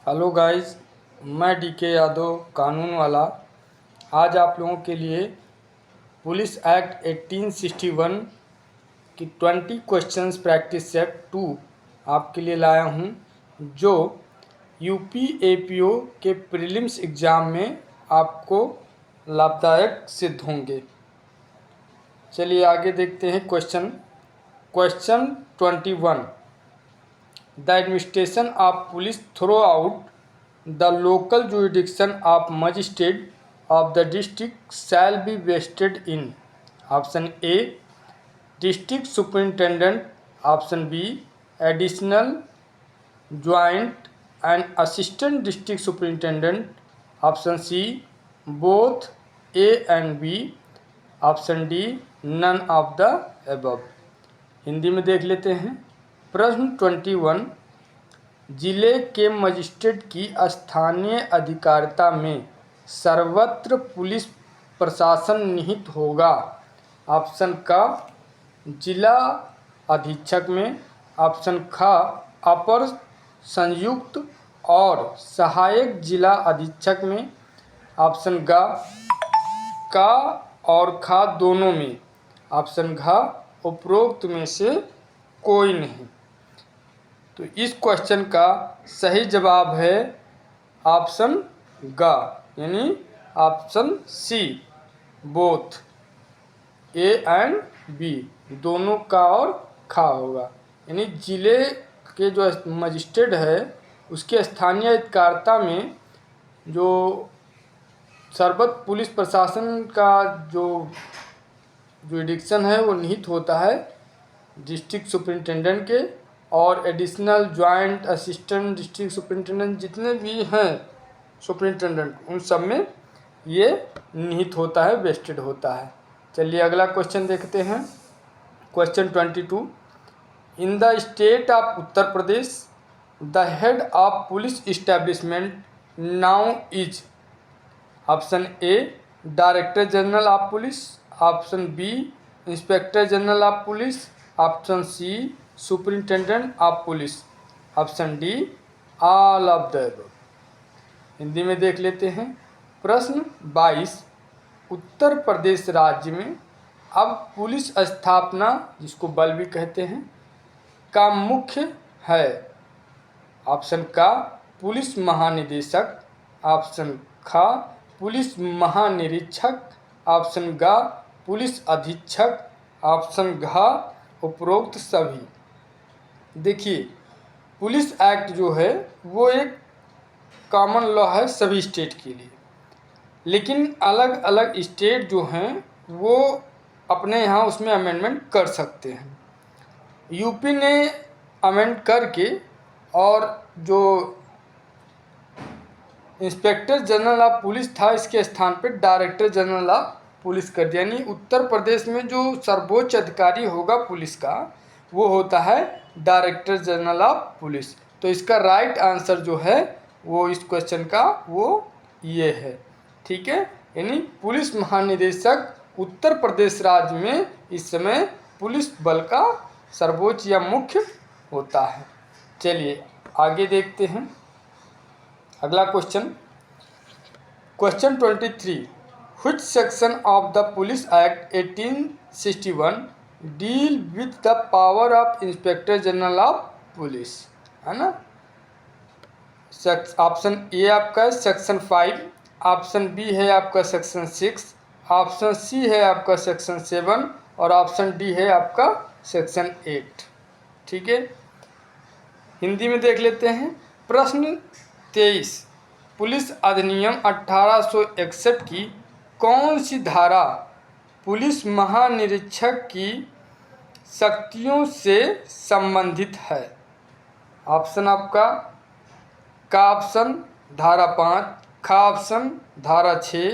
Hello guys, मैं DK Yadav कानून वाला। आज आप लोगों के लिए पुलिस एक्ट 1861 की 20 क्वेश्चंस प्रैक्टिस सेट 2 आपके लिए लाया हूं, जो यूपी एपीओ के प्रीलिम्स एग्ज़ाम में आपको लाभदायक सिद्ध होंगे। चलिए आगे देखते हैं question 21। The administration of police throughout the local jurisdiction of magistrate of the district shall be vested in option A district superintendent, option B additional joint and assistant district superintendent, option C both A and B, option D none of the above। Hindi में देख लेते हैं। प्रश्न 21, जिले के magistrate की स्थानीय अधिकारिता में सर्वत्र पुलिस प्रशासन निहित होगा। ऑप्शन का जिला अधीक्षक में, ऑप्शन ख अपर संयुक्त और सहायक जिला अधीक्षक में, ऑप्शन ग का और ख दोनों में, ऑप्शन घ उपरोक्त में से कोई नहीं। तो इस क्वेश्चन का सही जवाब है ऑप्शन ग, यानी option C both A and B, दोनों का और खा होगा। यानी जिले के जो मजिस्ट्रेट है उसके स्थानीय अधिकारिता में जो सर्वत्र पुलिस प्रशासन का जो जुरिडिक्शन है वो निहित होता है डिस्ट्रिक्ट सुपरिटेंडेंट के, और additional joint assistant district superintendent जितने भी हैं सुपरिटेंडेंट उन सब में ये निहित होता है, वेस्टेड होता है। चलिए अगला क्वेश्चन देखते हैं। Question 22, in the state of Uttar Pradesh the head of police establishment now is option A director general of police, option B inspector general of police, option C superintendent of police, option D all of the above. Hindi में देख लेते हैं। प्रश्न 22, उत्तर प्रदेश राज्य में अब police स्थापना, जिसको बल भी कहते हैं, का मुख्य है। ऑप्शन का पुलिस महानिदेशक, ऑप्शन ख पुलिस महानिरीक्षक, ऑप्शन ग पुलिस अधीक्षक, ऑप्शन घ उपरोक्त सभी। देखिए, पुलिस एक्ट जो है वो एक कॉमन लॉ है सभी स्टेट के लिए, लेकिन अलग अलग स्टेट जो हैं वो अपने यहाँ उसमें अमेंडमेंट कर सकते हैं। यूपी ने अमेंड करके और जो इंस्पेक्टर जनरल ऑफ पुलिस था इसके स्थान पे डायरेक्टर जनरल ऑफ पुलिस कर दिया। यानी उत्तर प्रदेश में जो सर्वोच्च अधिकारी होगा पुलिस का वो होता है डायरेक्टर जनरल ऑफ पुलिस। तो इसका राइट आंसर जो है वो इस क्वेश्चन का वो ये है। ठीक है, यानी पुलिस महानिदेशक उत्तर प्रदेश राज्य में इस समय पुलिस बल का सर्वोच्च या मुख्य होता है। चलिए आगे देखते हैं अगला question 23, which section of the police act 1861 deal with the power of inspector general of police, है ना। ऑप्शन ए आपका सेक्शन 5, ऑप्शन बी है आपका सेक्शन 6, ऑप्शन सी है आपका सेक्शन 7 और ऑप्शन डी है आपका सेक्शन 8। ठीक है, हिंदी में देख लेते हैं। प्रश्न 23, पुलिस अधिनियम 1861 की कौन सी धारा पुलिस महानिरीक्षक की शक्तियों से संबंधित है। ऑप्शन आपका का ऑप्शन धारा 5, ख ऑप्शन धारा 6,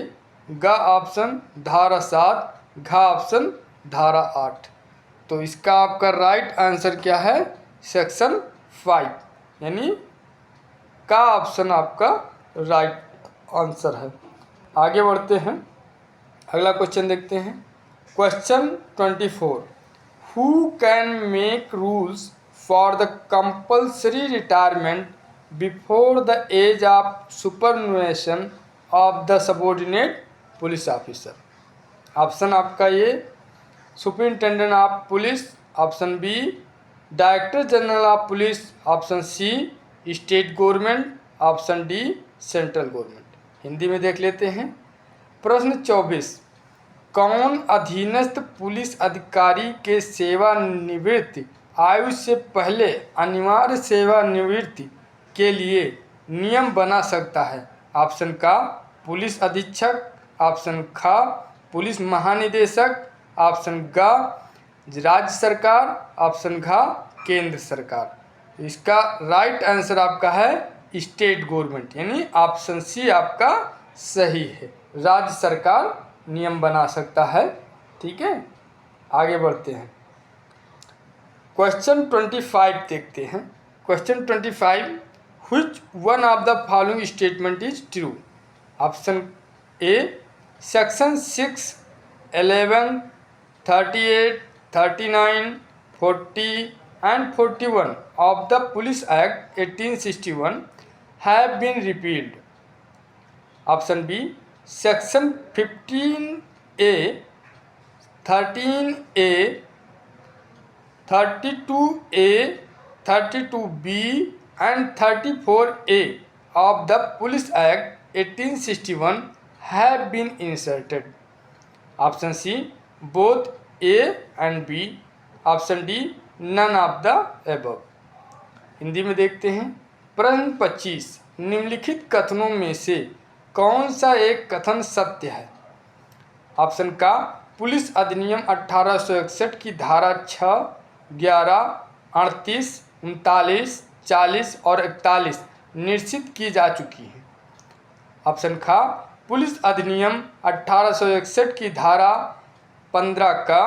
ग ऑप्शन धारा 7, घ ऑप्शन धारा 8। तो इसका आपका राइट आंसर क्या है, सेक्शन 5, यानी का ऑप्शन आपका राइट आंसर है। आगे बढ़ते हैं, अगला क्वेश्चन देखते हैं। Question 24, who can make rules for the compulsory retirement before the age of superannuation of the subordinate police officer. Option आपका ये superintendent of police, option B director general of police, option C state government, option D central government. Hindi में देख लेते हैं। प्रश्न 24, कौन अधीनस्थ police अधिकारी के सेवानिवृत्ति आयु से पहले अनिवार्य सेवानिवृत्ति के लिए नियम बना सकता है? ऑप्शन का पुलिस अधीक्षक, ऑप्शन ख पुलिस महानिदेशक, ऑप्शन ग राज्य सरकार, ऑप्शन घ केंद्र सरकार। इसका राइट आंसर आपका है स्टेट गवर्नमेंट, यानी ऑप्शन सी आपका सही है। राज्य सरकार नियम बना सकता है। ठीक है, आगे बढ़ते हैं। क्वेश्चन 25 देखते हैं। Question 25, which one of the following statement is true? Option A section 6, 11, 38, 39, 40 and 41 of the Police Act 1861 have been repealed. Option B section 15A, 13A, 32A, 32B and 34A of the Police Act 1861 have been inserted. Option C both A and B, option D none of the above. Hindi में देखते हैं। प्रश्न 25, निम्नलिखित कथनों में से कौन सा एक कथन सत्य है? ऑप्शन का पुलिस अधिनियम 1861 की धारा 6, 11, 38, 39, 40 और 41 निश्चित की जा चुकी है। ऑप्शन खा पुलिस अधिनियम 1861 की धारा 15 का,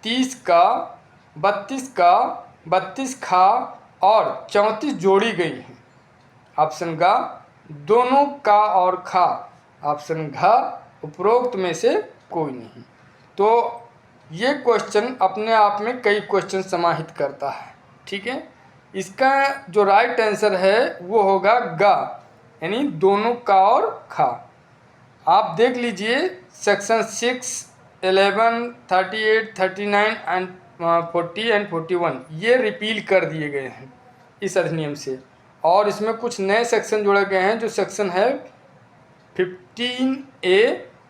30 का, 32 का, 32 खा और 34 जोड़ी गई हैं। ऑप्शन ग दोनों का और खा, ऑप्शन घ उपरोक्त में से कोई नहीं। तो ये क्वेश्चन अपने आप में कई क्वेश्चन समाहित करता है। ठीक है, इसका जो राइट आंसर है वो होगा ग, यानी दोनों का और खा। आप देख लीजिए सेक्शन 6, 11, 38, 39 एंड 40 एंड 41 ये रिपील कर दिए गए हैं इस अधिनियम से, और इसमें कुछ नए सेक्शन जोड़े गए हैं जो सेक्शन है 15A,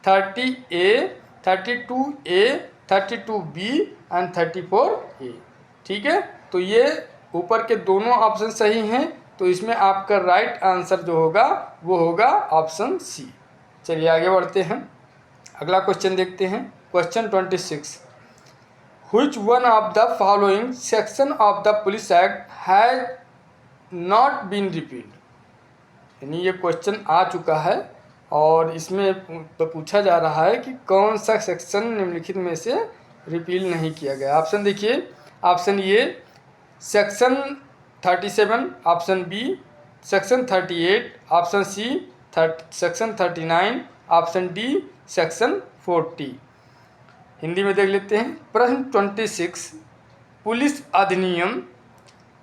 30A, 32A, 32B and 34A। ठीक है, तो ये ऊपर के दोनों ऑप्शन सही हैं, तो इसमें आपका राइट आंसर जो होगा वो होगा ऑप्शन सी। चलिए आगे बढ़ते हैं, अगला क्वेश्चन देखते हैं। Question 26, which one of the following section of the police act has not been repealed? यानी ये क्वेश्चन आ चुका है और इसमें तो पूछा जा रहा है कि कौन सा सेक्शन निम्नलिखित में से रिपील नहीं किया गया। ऑप्शन देखिए, option A section 37, option B section 38, option C section 39, option D section 40। Hindi में देख लेते हैं। प्रश्न 26, पुलिस अधिनियम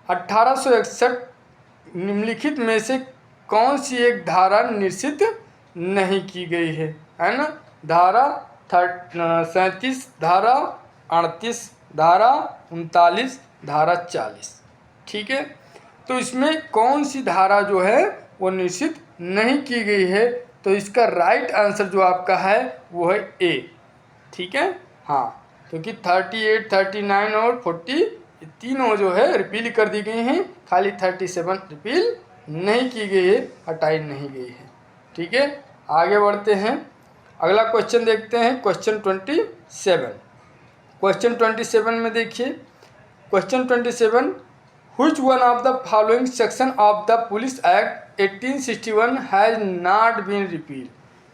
1861 निम्नलिखित में से कौन सी एक धारा निश्चित नहीं की गई है ना? धारा 37, धारा 38, धारा 39, धारा 40। ठीक है, तो इसमें कौन सी धारा जो है वो निश्चित नहीं की गई है? तो इसका राइट आंसर जो आपका है वो है ए। ठीक है, हाँ, क्योंकि 38, 39 और 40 तीनों जो है रिपील कर दी गई हैं, खाली 37 रिपील नहीं की गई है, हटाई नहीं गई है। ठीक है, आगे बढ़ते हैं, अगला क्वेश्चन देखते हैं। क्वेश्चन 27, क्वेश्चन 27 में देखिए, question 27, which one of the following section of the police act 1861 has not been repeal?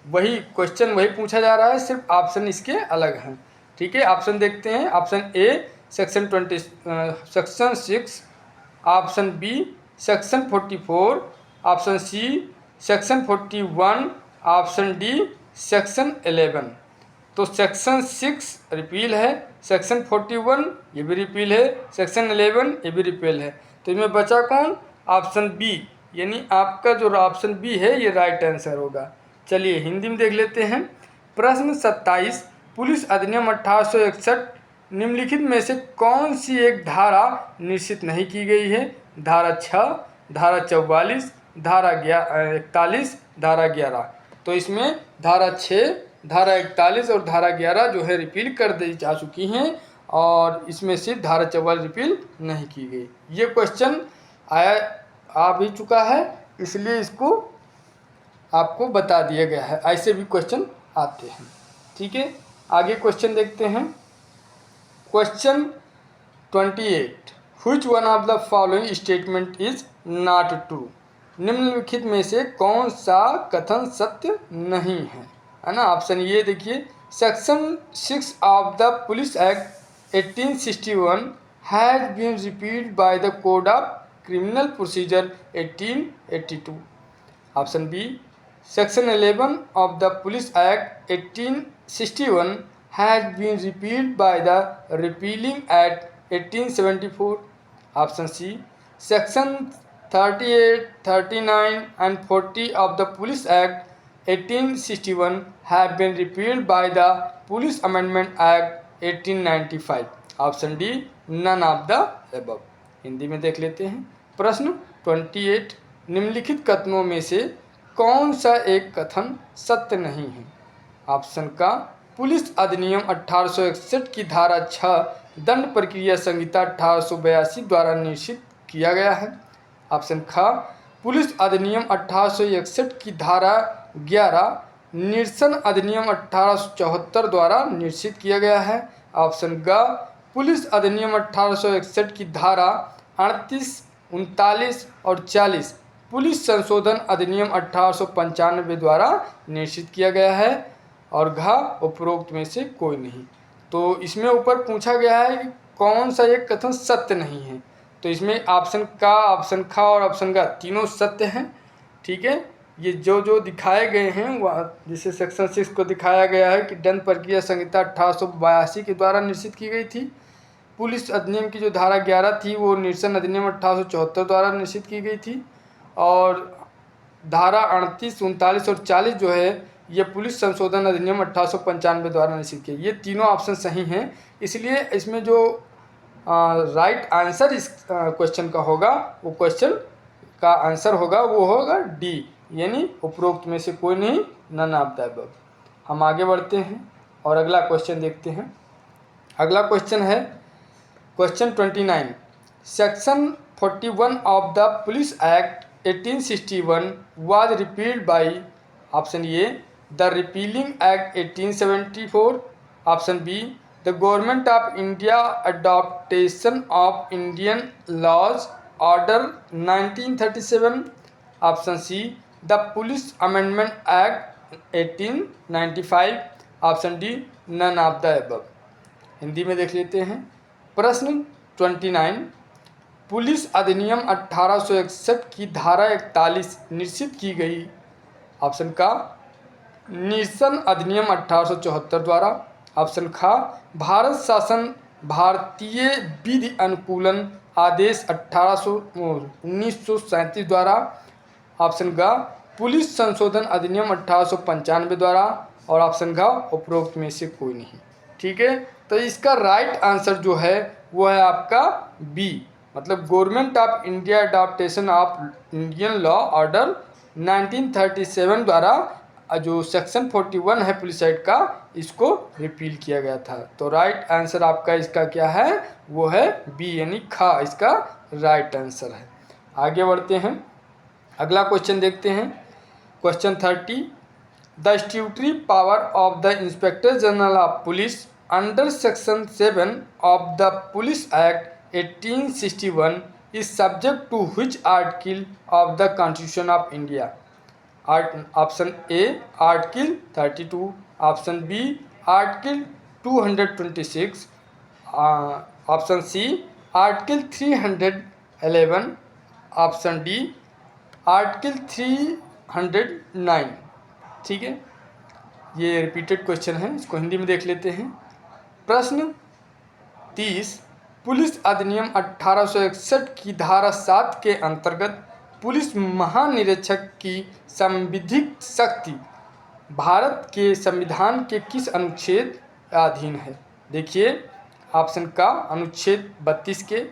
वही क्वेश्चन वही पूछा जा रहा है, सिर्फ ऑप्शन इसके अलग हैं। ठीक है, ऑप्शन देखते हैं। Option A section 6, option B section 44, option C section 41, option D section 11। तो सेक्शन 6 रिपील है, सेक्शन 41 ये भी रिपील है, सेक्शन 11 ये भी रिपील है। तो इसमें बचा कौन? ऑप्शन बी यानी आपका जो ऑप्शन बी है ये राइट आंसर होगा। चलिए हिंदी में देख लेते हैं। प्रश्न 27, पुलिस अधिनियम 1861 निम्नलिखित में से कौन सी एक धारा निश्चित नहीं की गई है? धारा 6, धारा 44, धारा 41, धारा 11। तो इसमें धारा 6, धारा 41 और धारा 11 जो है रिपील कर दी जा चुकी हैं और इसमें से धारा 44 रिपील नहीं की गई। ये क्वेश्चन आ भी चुका है, इसलिए इसको आपको बता दिया गया है। ऐसे भी क्वेश्चन आते हैं। ठीक है, आगे क्वेश्चन देखते हैं। Question 28, which one of the following statement is not true? निम्नलिखित में से कौन सा कथन सत्य नहीं है ना? ऑप्शन ये देखिए, section 6 of the police act 1861 has been repealed by the code of criminal procedure 1882। Option B, section 11 of the police act 1861 has been repealed by the repealing act 1874। Option C, section 38, 39 and 40 of the Police Act 1861 have been repealed by the Police Amendment Act 1895। Option D, none of the above. Hindi में देख लेते हैं। प्रश्न 28, निम्नलिखित कथनों में से कौन सा एक कथन सत्य नहीं है? ऑप्शन का, पुलिस अधिनियम 1861 की धारा 6 दंड प्रक्रिया संहिता 1882 द्वारा निश्चित किया गया है। ऑप्शन खा, पुलिस अधिनियम 1861 की धारा 11 निरसन अधिनियम 1874 द्वारा निश्चित किया गया है। ऑप्शन ग, पुलिस अधिनियम 1861 की धारा 38, 39 और 40 पुलिस संशोधन अधिनियम 1895 द्वारा निश्चित किया गया है। और घ, उपरोक्त में से कोई नहीं। तो इसमें ऊपर पूछा गया है कि कौन सा एक कथन सत्य नहीं है, तो इसमें ऑप्शन का, ऑप्शन खा और ऑप्शन का तीनों सत्य हैं। ठीक है, ये जो दिखाए गए हैं वह, जिसे सेक्शन 6 को दिखाया गया है कि दंड प्रक्रिया संहिता 1882 के द्वारा निश्चित की गई थी। पुलिस अधिनियम की जो धारा 11 थी वो निरसन अधिनियम 1874 द्वारा निश्चित की गई थी। और धारा 38, 39 और 40 जो है ये पुलिस संशोधन अधिनियम 1895 द्वारा निश्चित की। ये तीनों ऑप्शन सही हैं, इसलिए इसमें जो राइट आंसर इस क्वेश्चन का होगा, वो क्वेश्चन का आंसर होगा वो होगा डी, यानी उपरोक्त में से कोई नहीं, नन ऑफ द अबव। हम आगे बढ़ते हैं और अगला क्वेश्चन देखते हैं। अगला क्वेश्चन है question 29, section 41 of the police act 1861 was repealed by. Option A, the repealing act 1874। Option B, the government of India adaptation of Indian laws order 1937। Option C, the police amendment act 1895। Option D, none of the above। Hindi में देख लेते हैं। प्रश्न 29, police अधिनियम 1861 की धारा 41 निश्चित की गई। ऑप्शन का, निरसन अधिनियम 1874 द्वारा। ऑप्शन खा, भारत शासन भारतीय विधि अनुकूलन आदेश 1937 द्वारा। ऑप्शन ग, पुलिस संशोधन अधिनियम 1895 द्वारा। और ऑप्शन घ, उपरोक्त में से कोई नहीं। ठीक है, तो इसका राइट आंसर जो है वो है आपका बी, मतलब government of India adaptation of Indian law order 1937 द्वारा जो सेक्शन 41 है पुलिस एक्ट का, इसको रिपील किया गया था। तो राइट आंसर आपका इसका क्या है, वो है बी, यानी खा इसका राइट आंसर है। आगे बढ़ते हैं, अगला क्वेश्चन देखते हैं। Question 30, the statutory power of the inspector general of police under section 7 of the police act 1861 is subject to which article of the constitution of India? Option A, article 32। Option B, article 226। Option C, article 311। Option D, article 309। ठीक है, ये repeated question है, इसको हिंदी में देख लेते हैं। प्रश्न 30, पुलिस अधिनियम 1861 की धारा 7 के अंतर्गत पुलिस महानिरीक्षक की संविधिक शक्ति भारत के संविधान के किस अनुच्छेद अधीन है? देखिए, ऑप्शन का अनुच्छेद 32 के,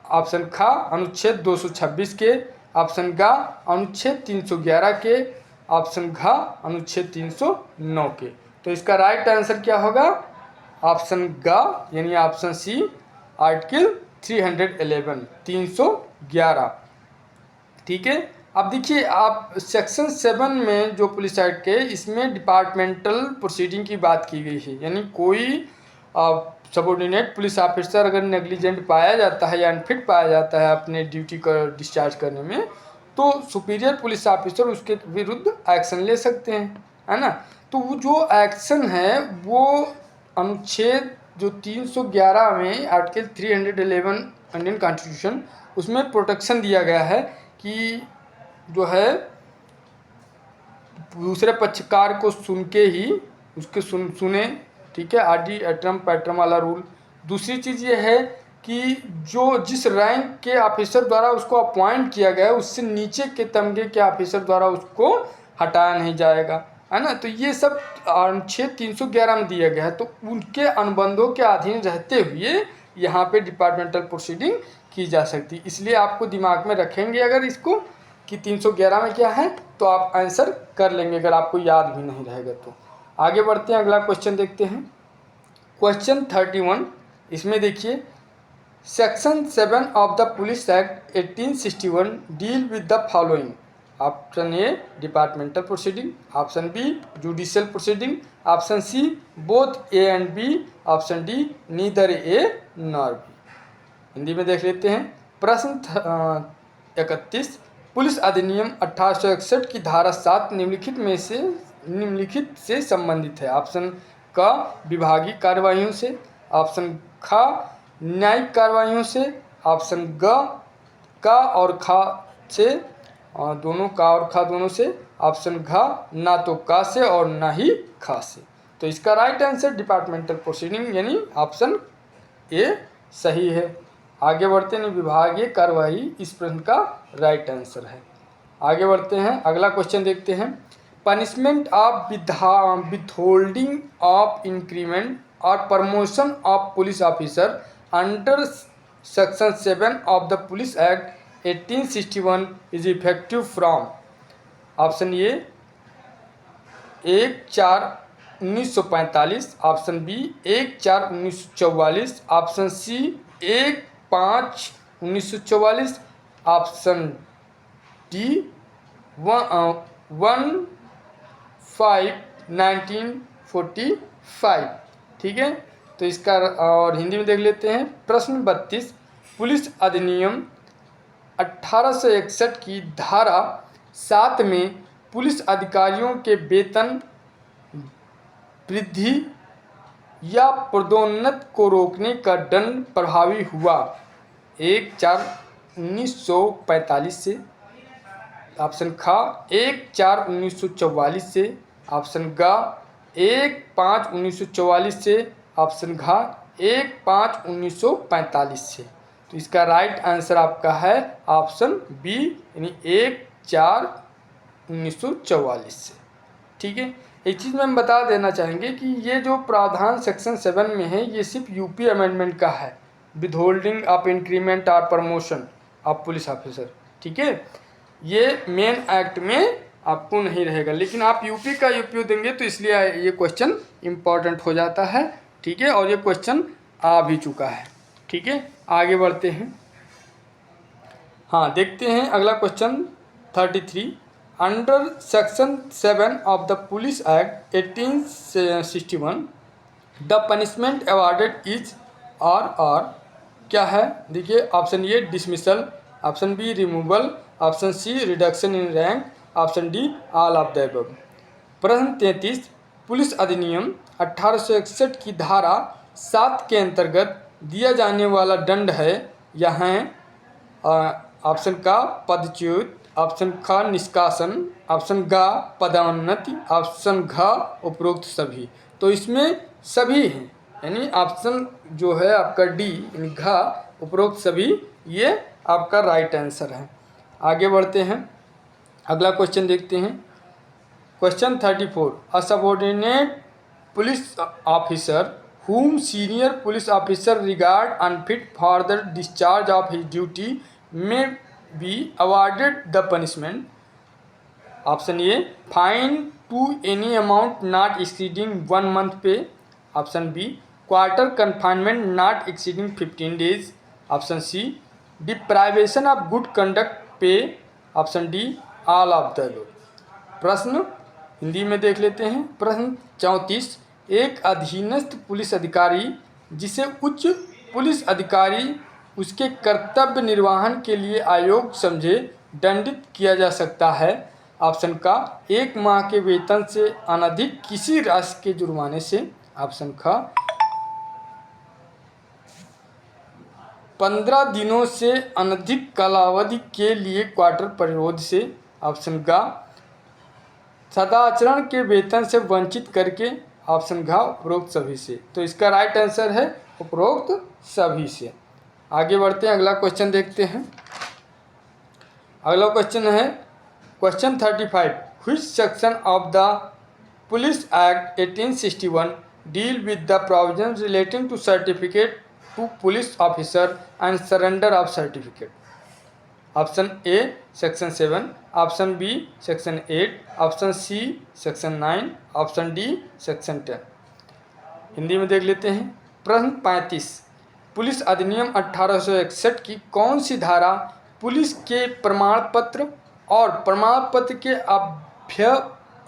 ऑप्शन खा अनुच्छेद 226 के, ऑप्शन गा अनुच्छेद 311 के, ऑप्शन घा अनुच्छेद 309 के। तो इसका राइट आंसर क्या होगा? ऑप्शन गा यानी ऑप्शन सी, आर्टिकल 311 311। ठीक है। अब देखिए, आप सेक्शन 7 में जो पुलिस एक्ट के, इसमें डिपार्टमेंटल प्रोसीडिंग की बात की गई है, यानी कोई सबऑर्डिनेट पुलिस ऑफिसर अगर नेग्लिजेंट पाया जाता है या अनफिट पाया जाता है अपने ड्यूटी का डिस्चार्ज करने में, तो सुपीरियर पुलिस ऑफिसर उसके विरुद्ध एक्शन ले सकते हैं, है ना। तो वो जो एक्शन है वो अनुच्छेद जो 311 में आर्टिकल 311 इंडियन कॉन्स्टिट्यूशन, उसमें प्रोटेक्शन दिया गया है कि जो है दूसरे पक्षकार को सुन के ही उसके सुने। ठीक है, आदि एटरम पैटर्म वाला रूल। दूसरी चीज़ ये है कि जो जिस रैंक के ऑफिसर द्वारा उसको अपॉइंट किया गया है, उससे नीचे के तमगे के ऑफिसर द्वारा उसको हटाया नहीं जाएगा, है ना। तो ये सब अनुच्छेद 311 में दिया गया है। तो उनके अनुबंधों के अधीन रहते हुए यहाँ पे डिपार्टमेंटल प्रोसीडिंग की जा सकती है। इसलिए आपको दिमाग में रखेंगे अगर इसको कि 311 में क्या है, तो आप आंसर कर लेंगे अगर आपको याद भी नहीं रहेगा तो। आगे बढ़ते हैं, अगला क्वेश्चन देखते हैं। क्वेश्चन 31, इसमें देखिए, section 7 of the police act 1861 deal with the following. Option A departmental proceeding, option B judicial proceeding, option C both A and B, option D neither A nor B. Hindi में देख लेते हैं। प्रश्न 31, police अधिनियम 1861 की धारा 7 निम्नलिखित से संबंधित है। ऑप्शन क विभागीय कार्रवाइयों से, ऑप्शन ख न्यायिक कार्रवाइयों से, ऑप्शन ग का और खा से, दोनों का और खा दोनों से, ऑप्शन घ ना तो का से और ना ही खा से। तो इसका राइट आंसर डिपार्टमेंटल प्रोसीडिंग यानी ऑप्शन ए सही है। आगे बढ़ते हैं, विभागीय कार्रवाई इस प्रश्न का राइट आंसर है। आगे बढ़ते हैं, अगला क्वेश्चन देखते हैं। Punishment of withholding of increment और promotion of police officer under section 7 of the police act 1861 is effective from. Option A 1/4/1945, option B 1/4/1944, option C 1/5/1944, option D 1/5/1945। ठीक है, तो इसका और हिंदी में देख लेते हैं। प्रश्न 32, पुलिस अधिनियम 1861 की धारा 7 में पुलिस अधिकारियों के वेतन वृद्धि या पदोन्नति को रोकने का दंड प्रभावी हुआ 1/4/1945 से, ऑप्शन खा 1/4/1944 से, ऑप्शन गा 1/5/1944 से, ऑप्शन घा 1/5/1945 से। तो इसका राइट आंसर आपका है ऑप्शन बी यानी 1/4/1944 से। ठीक है, एक चीज़ में हम बता देना चाहेंगे कि ये जो प्रावधान सेक्शन 7 में है, ये सिर्फ यूपी अमेंडमेंट का है, विथहोल्डिंग ऑफ इंक्रीमेंट और प्रमोशन ऑफ पुलिस ऑफिसर। ठीक है, ये मेन एक्ट में आपको नहीं रहेगा, लेकिन आप यूपी का यूपी देंगे तो इसलिए ये क्वेश्चन इम्पॉर्टेंट हो जाता है। ठीक है, और ये क्वेश्चन आ भी चुका है। ठीक है, आगे बढ़ते हैं। हाँ, देखते हैं अगला question 33, under section 7 of the police act 1861 the punishment awarded is are क्या है? देखिए, option A dismissal, option B removal, option C reduction in rank, option D all of the above. प्रश्न 33, पुलिस अधिनियम 1861 की धारा 7 के अंतर्गत दिया जाने वाला दंड है यहाँ ऑप्शन का पदच्युत, ऑप्शन ख निष्कासन, ऑप्शन ग पदोन्नति, ऑप्शन घ उपरोक्त सभी। तो इसमें सभी हैं, यानी ऑप्शन जो है आपका डी यानी घ उपरोक्त सभी, ये आपका राइट आंसर है। आगे बढ़ते हैं, अगला क्वेश्चन देखते हैं। Question 34, a subordinate police officer whom senior police officer regard unfit for the discharge of his duty may be awarded the punishment. Option A, fine to any amount not exceeding 1 month pay. Option B, quarter confinement not exceeding 15 days। Option C, deprivation of good conduct pay. Option D, all of the above. प्रश्न हिंदी में देख लेते हैं। प्रश्न 34, एक अधीनस्थ police अधिकारी जिसे उच्च पुलिस अधिकारी उसके कर्तव्य निर्वहन के लिए अयोग्य समझे दंडित किया जा सकता है। ऑप्शन का, 1 माह के वेतन से अनधिक किसी राशि के जुर्माने से। ऑप्शन का, 15 दिनों से अनधिक कालावधि के लिए क्वार्टर परिरोध से। ऑप्शन का, सदाचरण के वेतन से वंचित करके। ऑप्शन घ, उपरोक्त सभी से। तो इसका राइट आंसर है उपरोक्त सभी से। आगे बढ़ते हैं, अगला क्वेश्चन देखते हैं। अगला क्वेश्चन है question 35, which section of the police act 1861 deal with the provision relating to certificate to police officer and surrender of certificate. Option A section 7, option B section 8, option C section 9, option D section 10। Hindi में देख लेते हैं। प्रश्न 35, police अधिनियम 1861 की कौन सी धारा police के प्रमाण पत्र और प्रमाण पत्र के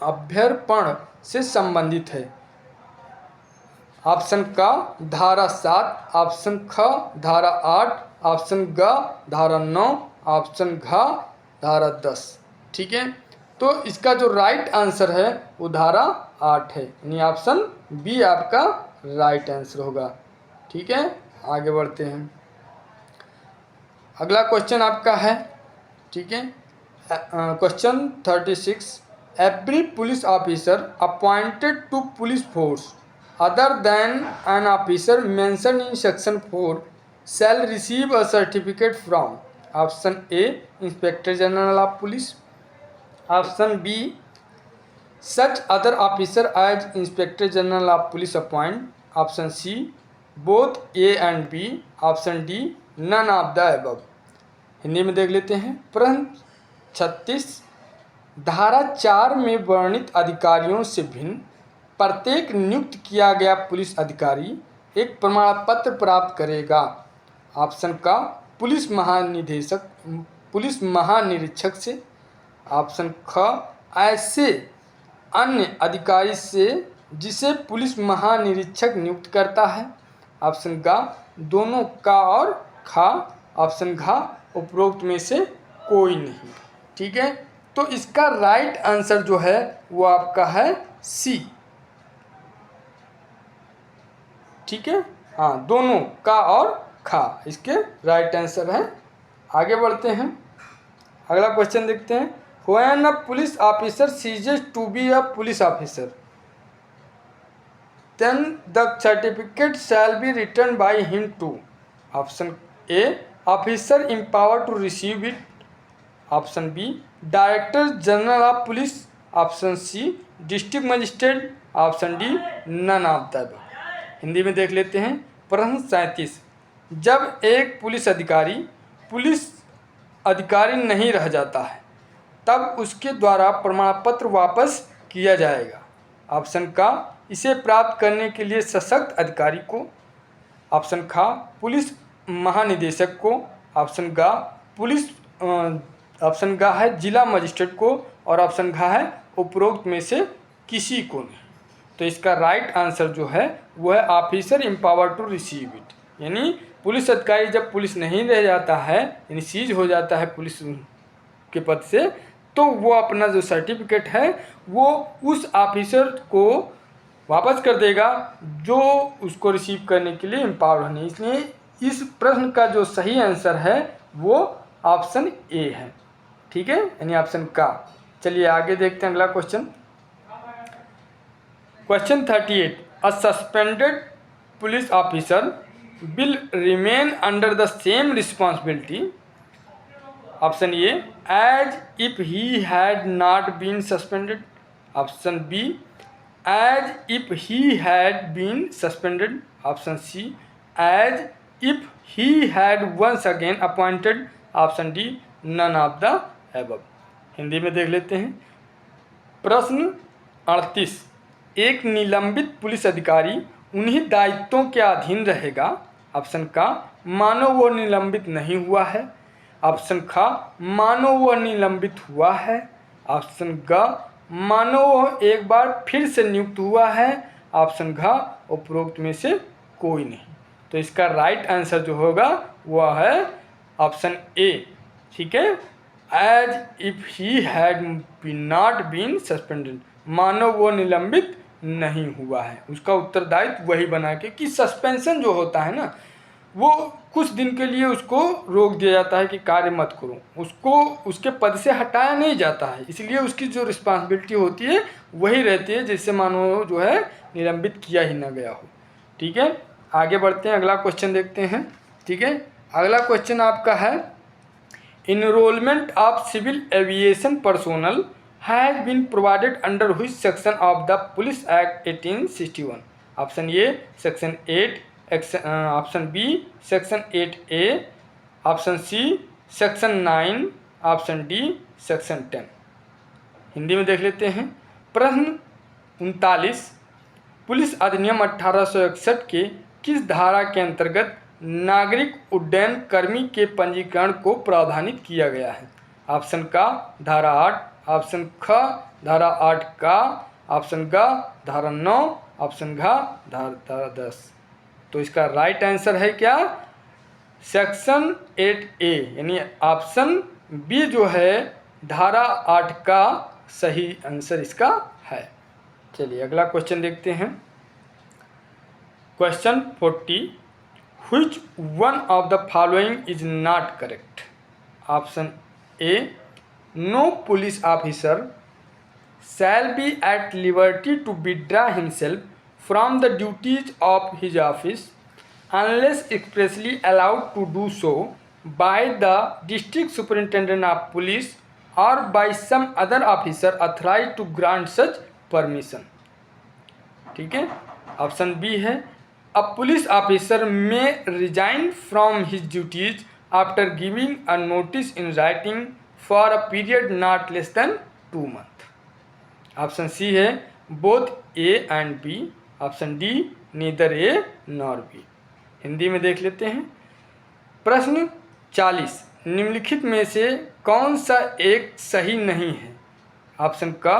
अभ्यर्पण से संबंधित है। ऑप्शन का, धारा 7, ऑप्शन ख, धारा 8, ऑप्शन ग, धारा 9, ऑप्शन घ, धारा 10। ठीक है, तो इसका जो राइट आंसर है वो धारा 8 है, यानी ऑप्शन बी आपका राइट आंसर होगा। ठीक है, आगे बढ़ते हैं। अगला क्वेश्चन आपका है, ठीक है, question 36, every police officer appointed to police force other than an officer mention in section 4 shall receive a certificate from। Option A, inspector general of police. Option B, such other officer as inspector general of police appoint. Option C, both A and B. Option D, none of the above. Hindi में देख लेते हैं। प्रश्न 36, धारा 4 में वर्णित अधिकारियों से भिन्न प्रत्येक नियुक्त किया गया पुलिस अधिकारी एक प्रमाण पत्र प्राप्त करेगा। ऑप्शन का, पुलिस महानिरीक्षक से। ऑप्शन ख, ऐसे अन्य अधिकारी से जिसे पुलिस महानिरीक्षक नियुक्त करता है। ऑप्शन ग, दोनों का और खा। ऑप्शन घ, उपरोक्त में से कोई नहीं। ठीक है, तो इसका राइट आंसर जो है वो आपका है सी। ठीक है, हाँ, दोनों का और खा इसके राइट आंसर है। आगे बढ़ते हैं, अगला क्वेश्चन देखते हैं। When a police officer ceases to be a police officer then the certificate shall be return by him to. Option A, officer empowered to receive it. Option B, director general of police. Option C, district magistrate. Option D, none of the above. Hindi में देख लेते हैं। प्रश्न 37, जब एक police अधिकारी नहीं रह जाता है तब उसके द्वारा प्रमाण पत्र वापस किया जाएगा। ऑप्शन का, इसे प्राप्त करने के लिए सशक्त अधिकारी को। ऑप्शन खा, पुलिस महानिदेशक को। ऑप्शन गा, ऑप्शन गा है जिला मजिस्ट्रेट को। और ऑप्शन घा है उपरोक्त में से किसी को नहीं। तो इसका राइट आंसर जो है वो है officer empowered to receive it, यानी पुलिस अधिकारी जब पुलिस नहीं रह जाता है, यानी सीज हो जाता है पुलिस के पद से, तो वो अपना जो सर्टिफिकेट है वो उस ऑफिसर को वापस कर देगा जो उसको रिसीव करने के लिए एम्पावर्ड है। इसलिए इस प्रश्न का जो सही आंसर है वो ऑप्शन ए है। ठीक है, यानी ऑप्शन का। चलिए आगे देखते हैं अगला question. Question 38, a suspended police officer will remain under the same responsibility option A as if he had not been suspended, option B as if he had been suspended, option C as if he had once again appointed, option D none of the above. Hindi में देख लेते हैं। प्रश्न 38, एक निलंबित police अधिकारी उन्हीं दायित्वों के अधीन रहेगा, ऑप्शन का मानो वो निलंबित नहीं हुआ है, ऑप्शन ख मानो वह निलंबित हुआ है, ऑप्शन ग मानो वह एक बार फिर से नियुक्त हुआ है, ऑप्शन घ उपरोक्त में से कोई नहीं। तो इसका राइट आंसर जो होगा वह है ऑप्शन ए। ठीक है, as if he had not been suspended, मानो वो निलंबित नहीं हुआ है। उसका उत्तरदायित्व वही बना के कि सस्पेंशन जो होता है ना, वो कुछ दिन के लिए उसको रोक दिया जाता है कि कार्य मत करो, उसको उसके पद से हटाया नहीं जाता है, इसलिए उसकी जो रिस्पॉन्सिबिलिटी होती है वही रहती है जैसे मानो जो है निलंबित किया ही ना गया हो। ठीक है, आगे बढ़ते हैं, अगला क्वेश्चन देखते हैं। ठीक है, अगला क्वेश्चन आपका है enrolment of civil aviation personnel has been provided under which section of the police act 1861, option A section 8, option B section 8A, option C section 9, option D section 10। Hindi में देख लेते हैं। प्रश्न 39, पुलिस अधिनियम 1861 के किस धारा के अंतर्गत नागरिक उड्डयन कर्मी के पंजीकरण को प्रावधानित किया गया है, ऑप्शन का धारा 8, ऑप्शन ख धारा 8 का, ऑप्शन ग धारा 9, ऑप्शन घ धारा 10। तो इसका राइट आंसर है क्या, सेक्शन 8A, यानी ऑप्शन बी जो है धारा 8 का सही आंसर इसका है। चलिए अगला क्वेश्चन देखते हैं। Question 40, which one of the following is not correct, option A no police officer shall be at liberty to withdraw himself from the duties of his office unless expressly allowed to do so by the district superintendent of police or by some other officer authorized to grant such permission। ठीक है, option B है a police officer may resign from his duties after giving a notice in writing for a period not less than 2 months। Option C है both A and B, option D neither A nor B. Hindi में देख लेते हैं। प्रश्न 40, निम्नलिखित में से कौन सा एक सही नहीं है, ऑप्शन का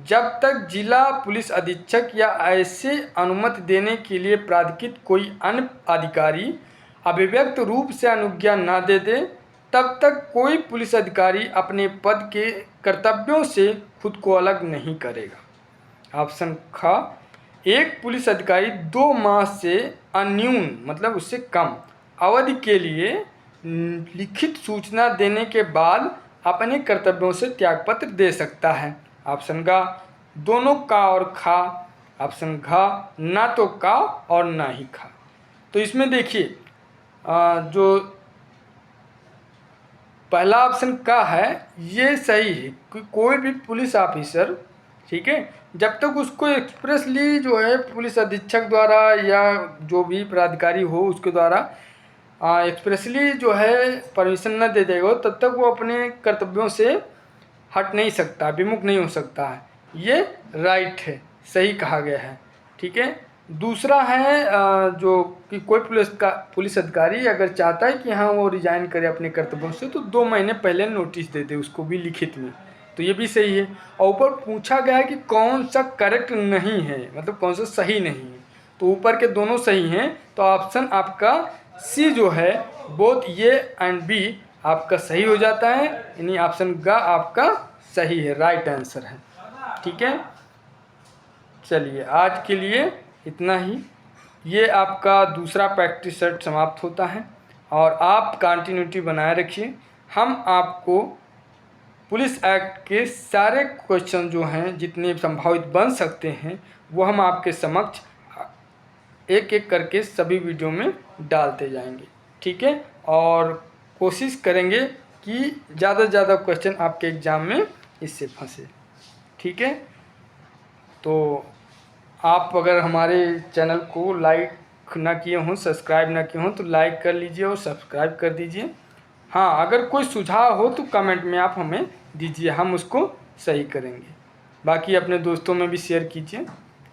जब तक जिला पुलिस अधीक्षक या ऐसे अनुमति देने के लिए प्राधिकृत कोई अन्य अधिकारी अभिव्यक्त रूप से अनुज्ञा न दे दे तब तक कोई पुलिस अधिकारी अपने पद के कर्तव्यों से खुद को अलग नहीं करेगा। ऑप्शन ख एक पुलिस अधिकारी 2 माह से अन्यून मतलब उससे कम अवधि के लिए लिखित सूचना देने के बाद अपने कर्तव्यों से त्यागपत्र दे सकता है। ऑप्शन ग दोनों का और खा, ऑप्शन घ ना तो का और ना ही खा। तो इसमें देखिए जो पहला ऑप्शन का है ये सही है कि कोई भी पुलिस ऑफिसर, ठीक है, जब तक उसको एक्सप्रेसली जो है पुलिस अधीक्षक द्वारा या जो भी प्राधिकारी हो उसके द्वारा एक्सप्रेसली जो है परमिशन न दे देगा तब तक वो अपने कर्तव्यों से हट नहीं सकता, विमुख नहीं हो सकता है। ये राइट है, सही कहा गया है। ठीक है, दूसरा है जो कि कोई पुलिस अधिकारी अगर चाहता है कि हाँ वो रिजाइन करे अपने कर्तव्यों से तो 2 महीने पहले नोटिस दे दे उसको भी लिखित में, तो ये भी सही है। और ऊपर पूछा गया है कि कौन सा करेक्ट नहीं है, मतलब कौन सा सही नहीं है, तो ऊपर के दोनों सही हैं। तो ऑप्शन आपका सी जो है बोथ ए एंड बी आपका सही हो जाता है, यानी ऑप्शन ग आपका सही है, राइट आंसर है। ठीक है, चलिए आज के लिए इतना ही। ये आपका दूसरा प्रैक्टिस सेट समाप्त होता है और आप कंटिन्यूटी बनाए रखिए। हम आपको पुलिस एक्ट के सारे क्वेश्चन जो हैं जितने संभावित बन सकते हैं वो हम आपके समक्ष एक एक करके सभी वीडियो में डालते जाएंगे। ठीक है, और कोशिश करेंगे कि ज़्यादा से ज़्यादा क्वेश्चन आपके एग्ज़ाम में इससे फंसे। ठीक है, तो आप अगर हमारे चैनल को लाइक ना किए हों, सब्सक्राइब ना किए हों, तो लाइक कर लीजिए और सब्सक्राइब कर दीजिए। हाँ, अगर कोई सुझाव हो तो कमेंट में आप हमें दीजिए, हम उसको सही करेंगे। बाकी अपने दोस्तों में भी शेयर कीजिए।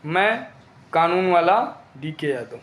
मैं कानून वाला DK यादव।